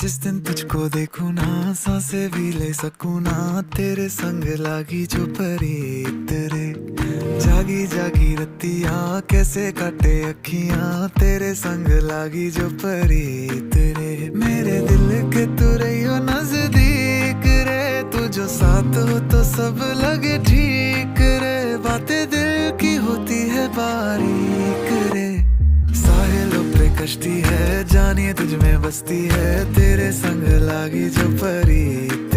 जिस दिन तुझको देखूं ना सांसें भी ले सकूं ना, तेरे संग लागी जो प्रीत रे। जागी जागी रतिया कैसे काटे अखियां, तेरे संग लागी जो प्रीत रे। मेरे दिल के तू रहियो नजदीक रे, तू जो साथ हो तो सब लगे ठीक रे। बातें दिल की होती है बारीक रे, साहिलों पे कश्ती है जानिए तुझ में बसती है, तेरे संग लागी जो परी।